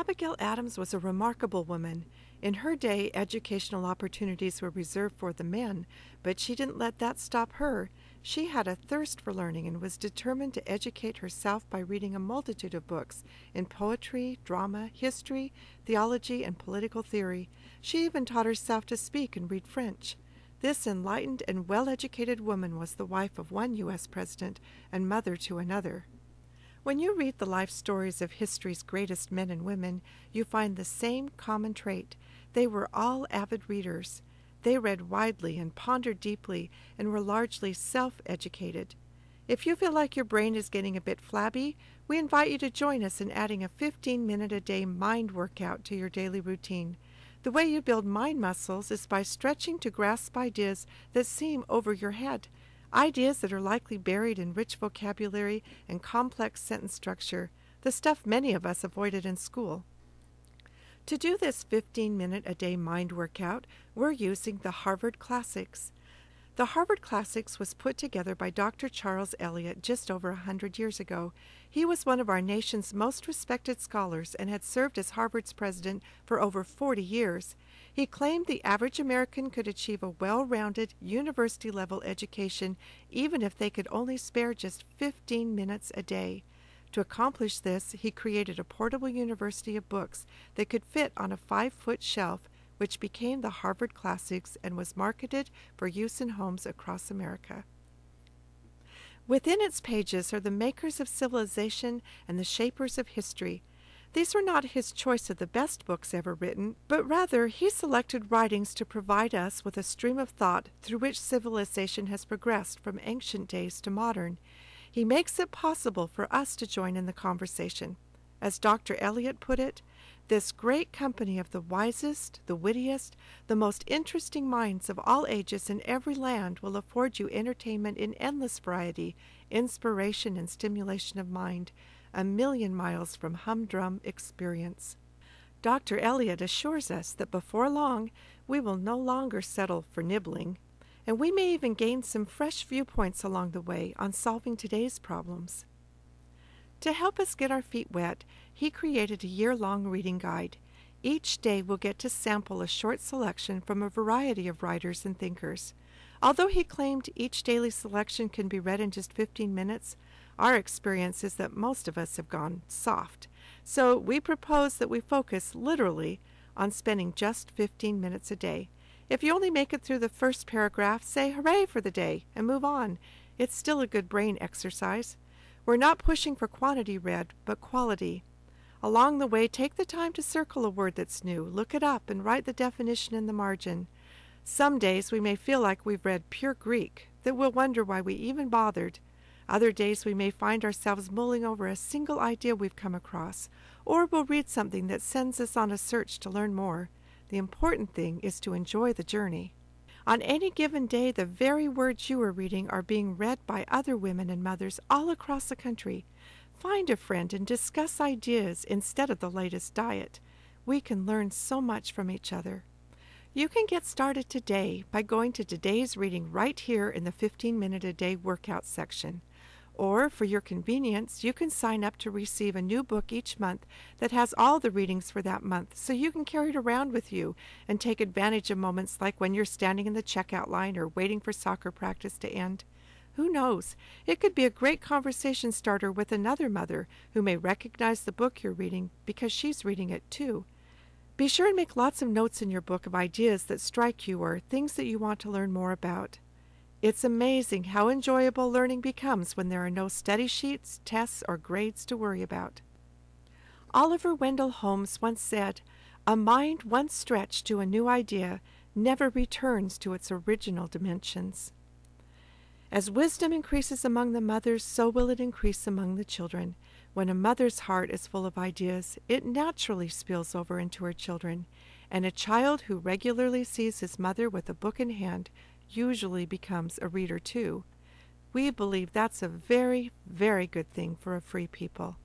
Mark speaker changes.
Speaker 1: Abigail Adams was a remarkable woman. In her day, educational opportunities were reserved for the men, but she didn't let that stop her. She had a thirst for learning and was determined to educate herself by reading a multitude of books in poetry, drama, history, theology, and political theory. She even taught herself to speak and read French. This enlightened and well-educated woman was the wife of one U.S. president and mother to another. When you read the life stories of history's greatest men and women, you find the same common trait. They were all avid readers. They read widely and pondered deeply and were largely self-educated. If you feel like your brain is getting a bit flabby, we invite you to join us in adding a 15-minute-a-day mind workout to your daily routine. The way you build mind muscles is by stretching to grasp ideas that seem over your head. Ideas that are likely buried in rich vocabulary and complex sentence structure, the stuff many of us avoided in school. To do this 15-minute-a-day mind workout, we're using the Harvard Classics. The Harvard Classics was put together by Dr. Charles Eliot just over 100 years ago. He was one of our nation's most respected scholars and had served as Harvard's president for over 40 years. He claimed the average American could achieve a well-rounded, university-level education even if they could only spare just 15 minutes a day. To accomplish this, he created a portable university of books that could fit on a 5-foot shelf, which became the Harvard Classics and was marketed for use in homes across America. Within its pages are the makers of civilization and the shapers of history. These were not his choice of the best books ever written, but rather he selected writings to provide us with a stream of thought through which civilization has progressed from ancient days to modern. He makes it possible for us to join in the conversation. As Dr. Eliot put it, this great company of the wisest, the wittiest, the most interesting minds of all ages in every land will afford you entertainment in endless variety, inspiration and stimulation of mind, a million miles from humdrum experience. Dr. Eliot assures us that before long we will no longer settle for nibbling, and we may even gain some fresh viewpoints along the way on solving today's problems. To help us get our feet wet, he created a year-long reading guide. Each day we'll get to sample a short selection from a variety of writers and thinkers. Although he claimed each daily selection can be read in just 15 minutes, our experience is that most of us have gone soft. So we propose that we focus, literally, on spending just 15 minutes a day. If you only make it through the first paragraph, say hooray for the day and move on. It's still a good brain exercise. We're not pushing for quantity read, but quality. Along the way, take the time to circle a word that's new, look it up, and write the definition in the margin. Some days we may feel like we've read pure Greek, that we'll wonder why we even bothered. Other days we may find ourselves mulling over a single idea we've come across, or we'll read something that sends us on a search to learn more. The important thing is to enjoy the journey. On any given day, the very words you are reading are being read by other women and mothers all across the country. Find a friend and discuss ideas instead of the latest diet. We can learn so much from each other. You can get started today by going to today's reading right here in the 15-minute-a-day workout section. Or, for your convenience, you can sign up to receive a new book each month that has all the readings for that month, so you can carry it around with you and take advantage of moments like when you're standing in the checkout line or waiting for soccer practice to end. Who knows? It could be a great conversation starter with another mother who may recognize the book you're reading because she's reading it too. Be sure and make lots of notes in your book of ideas that strike you or things that you want to learn more about. It's amazing how enjoyable learning becomes when there are no study sheets, tests, or grades to worry about. Oliver Wendell Holmes once said, "A mind once stretched to a new idea never returns to its original dimensions." As wisdom increases among the mothers, so will it increase among the children. When a mother's heart is full of ideas, it naturally spills over into her children, and a child who regularly sees his mother with a book in hand usually becomes a reader too. We believe that's a very, very good thing for a free people.